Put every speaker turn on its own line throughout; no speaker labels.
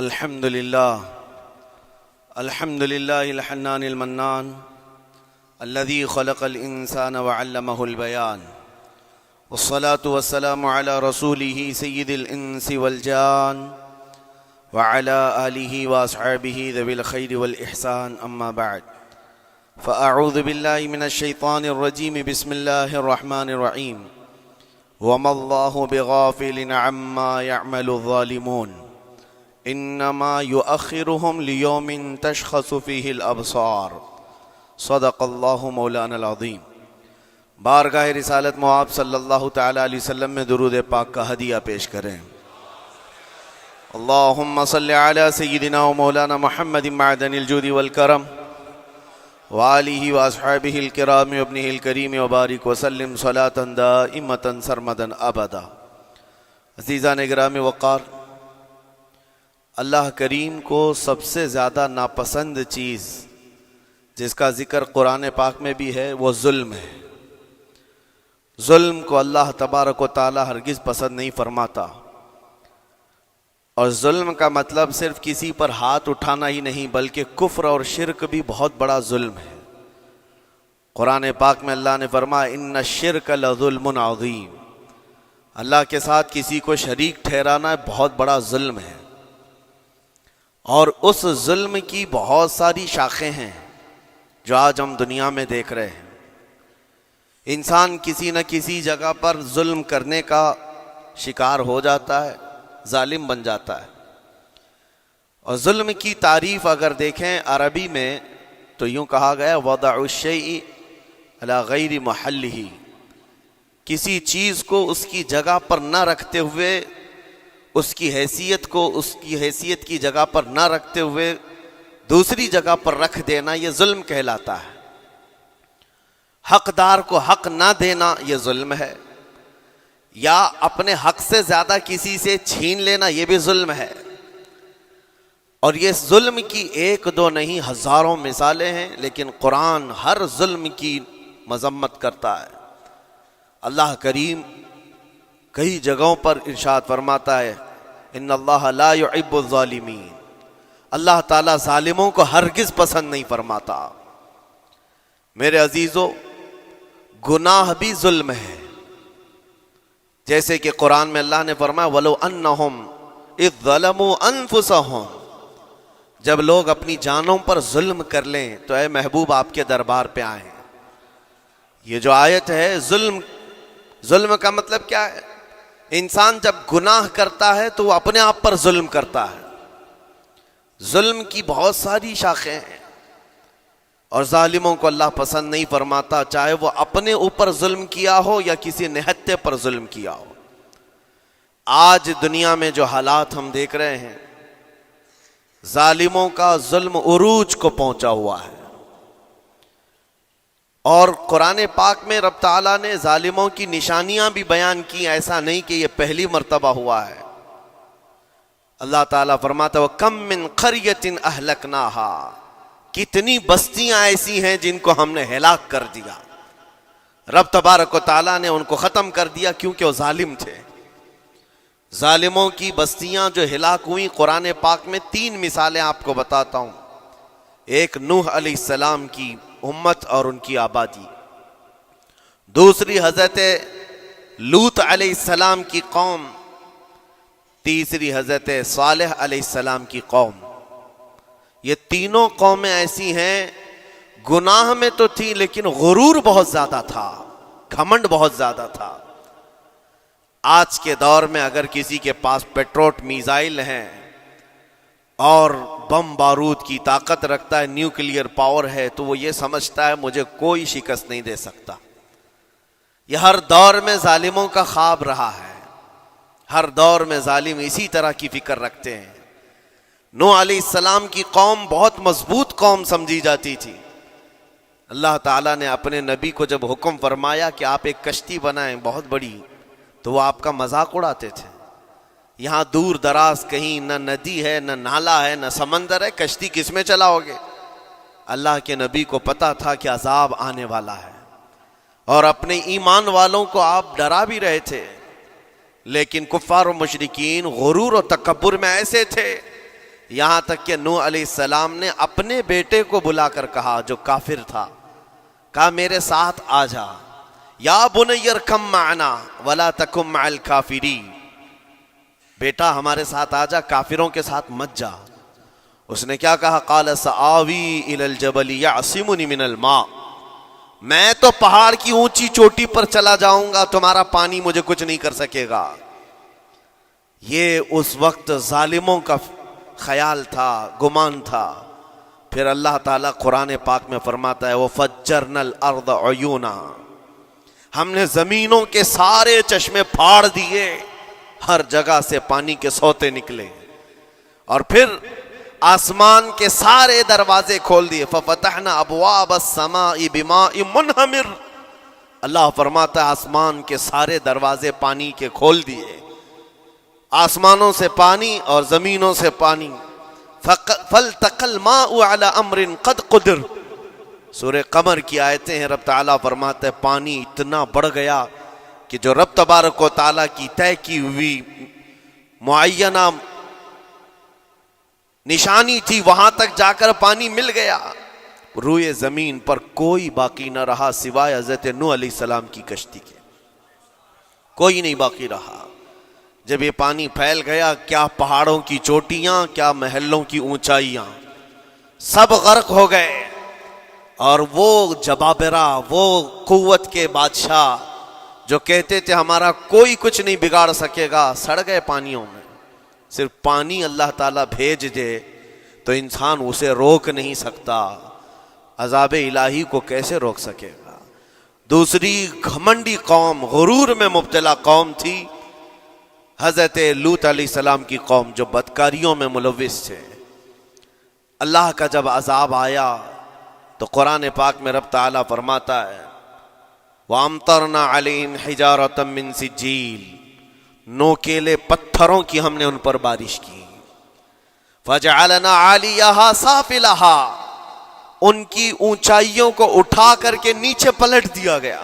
الحمد لله الحنان المنان الذي خلق الإنسان وعلمه البيان والصلاة والسلام على رسوله سيد الإنس والجان وعلى آله وأصحابه ذوي الخير والإحسان أما بعد فأعوذ بالله من الشيطان الرجيم بسم الله الرحمن الرحيم وما الله بغافل عما يعمل الظالمون انما يؤخرهم ليوم تشخص فيه الابصار صدق اللہ مولانا العظیم۔ بارگاہ رسالت مواب صلی اللہ تعالی علیہ وسلم میں درود پاک کا ہدیہ پیش کریں۔ اللہم صلی علی سیدنا و مولانا محمد معدن الجود والکرم وآلہ واصحابہ الکرام وابنہ الکریم وبارک وسلم صلاة دائمة سرمدا ابدا۔ عزیزان گرامی وقار، اللہ کریم کو سب سے زیادہ ناپسند چیز جس کا ذکر قرآن پاک میں بھی ہے وہ ظلم ہے۔ ظلم کو اللہ تبارک و تعالی ہرگز پسند نہیں فرماتا، اور ظلم کا مطلب صرف کسی پر ہاتھ اٹھانا ہی نہیں بلکہ کفر اور شرک بھی بہت بڑا ظلم ہے۔ قرآن پاک میں اللہ نے فرمایا ان الشرک لظلم عظیم، اللہ کے ساتھ کسی کو شریک ٹھہرانا بہت بڑا ظلم ہے، اور اس ظلم کی بہت ساری شاخیں ہیں جو آج ہم دنیا میں دیکھ رہے ہیں۔ انسان کسی نہ کسی جگہ پر ظلم کرنے کا شکار ہو جاتا ہے، ظالم بن جاتا ہے۔ اور ظلم کی تعریف اگر دیکھیں عربی میں تو یوں کہا گیا وضع الشیء علی غیر محلہ، کسی چیز کو اس کی جگہ پر نہ رکھتے ہوئے، اس کی حیثیت کو اس کی حیثیت کی جگہ پر نہ رکھتے ہوئے دوسری جگہ پر رکھ دینا، یہ ظلم کہلاتا ہے۔ حقدار کو حق نہ دینا یہ ظلم ہے، یا اپنے حق سے زیادہ کسی سے چھین لینا یہ بھی ظلم ہے۔ اور یہ ظلم کی ایک دو نہیں ہزاروں مثالیں ہیں، لیکن قرآن ہر ظلم کی مذمت کرتا ہے۔ اللہ کریم کئی جگہوں پر ارشاد فرماتا ہے ان اللہ لا يحب الظالمین، اللہ تعالیٰ ظالموں کو ہرگز پسند نہیں فرماتا۔ میرے عزیزو، گناہ بھی ظلم ہے، جیسے کہ قرآن میں اللہ نے فرمایا وَلَوْ أَنَّهُمْ إِذْ ظَلَمُوا أَنفُسَهُمْ، جب لوگ اپنی جانوں پر ظلم کر لیں تو اے محبوب آپ کے دربار پہ آئیں۔ یہ جو آیت ہے ظلم کا مطلب کیا ہے؟ انسان جب گناہ کرتا ہے تو وہ اپنے آپ پر ظلم کرتا ہے۔ ظلم کی بہت ساری شاخیں ہیں، اور ظالموں کو اللہ پسند نہیں فرماتا، چاہے وہ اپنے اوپر ظلم کیا ہو یا کسی نہتے پر ظلم کیا ہو۔ آج دنیا میں جو حالات ہم دیکھ رہے ہیں، ظالموں کا ظلم عروج کو پہنچا ہوا ہے، اور قرآن پاک میں رب تعالیٰ نے ظالموں کی نشانیاں بھی بیان کی، ایسا نہیں کہ یہ پہلی مرتبہ ہوا ہے۔ اللہ تعالیٰ فرماتا ہے وَكَم مِّن قَرْيَةٍ أَهْلَكْنَاهَا، کتنی بستیاں ایسی ہیں جن کو ہم نے ہلاک کر دیا۔ رب تبارک و تعالیٰ نے ان کو ختم کر دیا کیونکہ وہ ظالم تھے۔ ظالموں کی بستیاں جو ہلاک ہوئیں، قرآن پاک میں 3 مثالیں آپ کو بتاتا ہوں۔ ایک نوح علیہ السلام کی امت اور ان کی آبادی، دوسری حضرت لوط علیہ السلام کی قوم، تیسری حضرت صالح علیہ السلام کی قوم۔ یہ تینوں قومیں ایسی ہیں، گناہ میں تو تھی لیکن غرور بہت زیادہ تھا، گھمنڈ بہت زیادہ تھا۔ آج کے دور میں اگر کسی کے پاس پیٹروٹ میزائل ہیں اور بم بارود کی طاقت رکھتا ہے، نیوکلیئر پاور ہے، تو وہ یہ سمجھتا ہے مجھے کوئی شکست نہیں دے سکتا۔ یہ ہر دور میں ظالموں کا خواب رہا ہے، ہر دور میں ظالم اسی طرح کی فکر رکھتے ہیں۔ نوح علیہ السلام کی قوم بہت مضبوط قوم سمجھی جاتی تھی۔ اللہ تعالیٰ نے اپنے نبی کو جب حکم فرمایا کہ آپ ایک کشتی بنائیں بہت بڑی، تو وہ آپ کا مذاق اڑاتے تھے۔ یہاں دور دراز کہیں نہ ندی ہے، نہ نالا ہے، نہ سمندر ہے، کشتی کس میں چلاؤ گے؟ اللہ کے نبی کو پتا تھا کہ عذاب آنے والا ہے، اور اپنے ایمان والوں کو آپ ڈرا بھی رہے تھے، لیکن کفار و مشرکین غرور و تکبر میں ایسے تھے یہاں تک کہ نوح علیہ السلام نے اپنے بیٹے کو بلا کر کہا جو کافر تھا، کہا میرے ساتھ آ جا، یا بنی ارکم معنا ولا تکن مع الکافرین، بیٹا ہمارے ساتھ آ جا، کافروں کے ساتھ مت جا۔ اس نے کیا کہا؟ قال سآوی الی الجبل یعصمنی من الماء، میں تو پہاڑ کی اونچی چوٹی پر چلا جاؤں گا، تمہارا پانی مجھے کچھ نہیں کر سکے گا۔ یہ اس وقت ظالموں کا خیال تھا، گمان تھا۔ پھر اللہ تعالیٰ قرآن پاک میں فرماتا ہے وَفَجَّرْنَا الْأَرْضَ عُيُونًا، ہم نے زمینوں کے سارے چشمے پھاڑ دیے، ہر جگہ سے پانی کے سوتے نکلے، اور پھر آسمان کے سارے دروازے کھول دیے۔ فَفَتَحْنَا أَبْوَابَ السَّمَاءِ بِمَاءٍ مُنْهَمِرٍ، اللہ فرماتا ہے آسمان کے سارے دروازے پانی کے کھول دیے، آسمانوں سے پانی اور زمینوں سے پانی۔ فَالْتَقَى الْمَاءُ عَلَى أَمْرٍ قَدْ قُدِرَ، سورہ قمر کی آیتیں ہیں، رب تعالیٰ فرماتا ہے پانی اتنا بڑھ گیا کہ جو رب تبارک و تعالیٰ کی طے کی ہوئی معینہ نشانی تھی وہاں تک جا کر پانی مل گیا، روئے زمین پر کوئی باقی نہ رہا سوائے حضرت نوح علیہ السلام کی کشتی کے، کوئی نہیں باقی رہا۔ جب یہ پانی پھیل گیا، کیا پہاڑوں کی چوٹیاں، کیا محلوں کی اونچائیاں، سب غرق ہو گئے، اور وہ جبابرہ، وہ قوت کے بادشاہ جو کہتے تھے ہمارا کوئی کچھ نہیں بگاڑ سکے گا، سڑ گئے پانیوں میں۔ صرف پانی اللہ تعالیٰ بھیج دے تو انسان اسے روک نہیں سکتا، عذاب الہی کو کیسے روک سکے گا؟ دوسری گھمنڈی قوم، غرور میں مبتلا قوم تھی حضرت لوط علیہ السلام کی قوم، جو بدکاریوں میں ملوث تھے۔ اللہ کا جب عذاب آیا تو قرآن پاک میں رب تعالیٰ فرماتا ہے وَأَمْطَرْنَا عَلَيْهِمْ حِجَارَةً مِّن سِجِّيلٍ، نوکیلے پتھروں کی ہم نے ان پر بارش کی۔ فَجَعَلْنَا عَالِيَهَا سَافِلَهَا، ان کی اونچائیوں کو اٹھا کر کے نیچے پلٹ دیا گیا،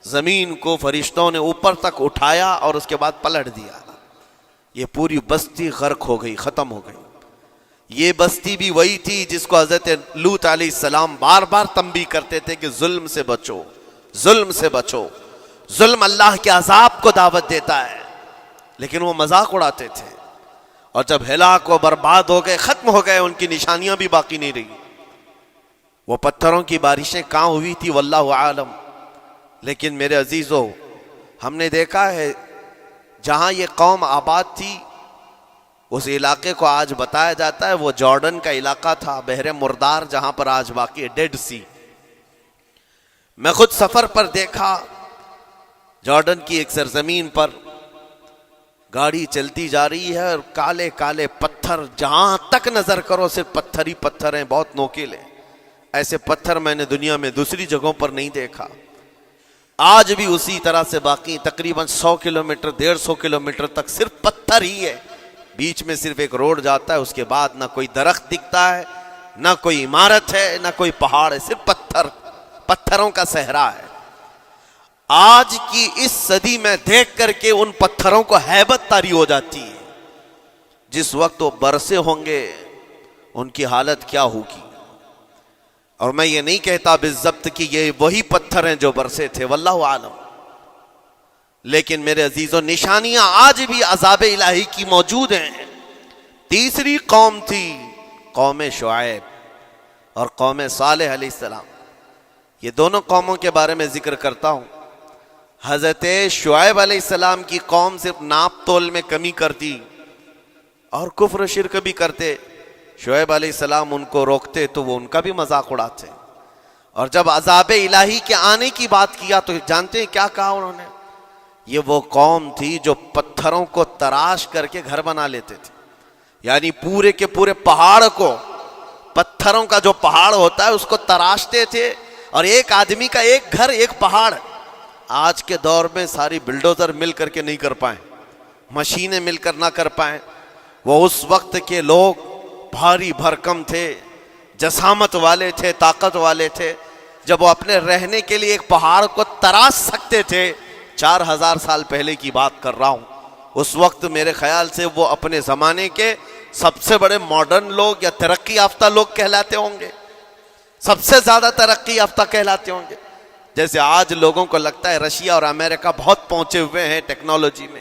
زمین کو فرشتوں نے اوپر تک اٹھایا اور اس کے بعد پلٹ دیا۔ یہ پوری بستی غرق ہو گئی، ختم ہو گئی۔ یہ بستی بھی وہی تھی جس کو حضرت لوط علیہ السلام بار بار تنبیہ کرتے تھے کہ ظلم سے بچو، ظلم سے بچو، ظلم اللہ کے عذاب کو دعوت دیتا ہے، لیکن وہ مذاق اڑاتے تھے، اور جب ہلاک و برباد ہو گئے، ختم ہو گئے، ان کی نشانیاں بھی باقی نہیں رہی۔ وہ پتھروں کی بارشیں کہاں ہوئی تھی واللہ عالم، لیکن میرے عزیزو ہم نے دیکھا ہے جہاں یہ قوم آباد تھی اس علاقے کو آج بتایا جاتا ہے وہ جارڈن کا علاقہ تھا، بحر مردار جہاں پر آج باقی ہے، ڈیڈ سی۔ میں خود سفر پر دیکھا، جارڈن کی ایک سرزمین پر گاڑی چلتی جا رہی ہے اور کالے کالے پتھر، جہاں تک نظر کرو صرف پتھر ہی پتھر ہیں، بہت نوکیلے۔ ایسے پتھر میں نے دنیا میں دوسری جگہوں پر نہیں دیکھا۔ آج بھی اسی طرح سے باقی، تقریباً 100 کلومیٹر 150 کلومیٹر تک صرف پتھر ہی ہے، بیچ میں صرف ایک روڈ جاتا ہے، اس کے بعد نہ کوئی درخت دکھتا ہے، نہ کوئی عمارت ہے، نہ کوئی پہاڑ ہے، صرف پتھر، پتھروں کا صحرا ہے۔ آج کی اس صدی میں دیکھ کر کے ان پتھروں کو ہیبت طاری ہو جاتی ہے، جس وقت وہ برسے ہوں گے ان کی حالت کیا ہوگی۔ اور میں یہ نہیں کہتا بالضبط کہ یہ وہی پتھر ہیں جو برسے تھے، واللہ عالم، لیکن میرے عزیزوں نشانیاں آج بھی عذاب الہی کی موجود ہیں۔ تیسری قوم تھی قوم شعیب اور قوم صالح علیہ السلام۔ یہ دونوں قوموں کے بارے میں ذکر کرتا ہوں۔ حضرت شعیب علیہ السلام کی قوم صرف ناپ تول میں کمی کرتی اور کفر و شرک بھی کرتے، شعیب علیہ السلام ان کو روکتے تو وہ ان کا بھی مذاق اڑاتے، اور جب عذاب الہی کے آنے کی بات کیا تو جانتے ہیں کیا کہا انہوں نے؟ یہ وہ قوم تھی جو پتھروں کو تراش کر کے گھر بنا لیتے تھے، یعنی پورے کے پورے پہاڑ کو، پتھروں کا جو پہاڑ ہوتا ہے اس کو تراشتے تھے، اور ایک آدمی کا ایک گھر ایک پہاڑ۔ آج کے دور میں ساری بلڈوزر مل کر کے نہیں کر پائیں، مشینیں مل کر نہ کر پائیں، وہ اس وقت کے لوگ بھاری بھرکم تھے، جسامت والے تھے، طاقت والے تھے، جب وہ اپنے رہنے کے لیے ایک پہاڑ کو تراش سکتے تھے۔ 4000 سال پہلے کی بات کر رہا ہوں، اس وقت میرے خیال سے وہ اپنے زمانے کے سب سے بڑے ماڈرن لوگ یا ترقی یافتہ لوگ کہلاتے ہوں گے، سب سے زیادہ ترقی یافتہ کہلاتے ہوں گے. جیسے آج لوگوں کو لگتا ہے رشیا اور امریکہ بہت پہنچے ہوئے ہیں ٹیکنالوجی میں.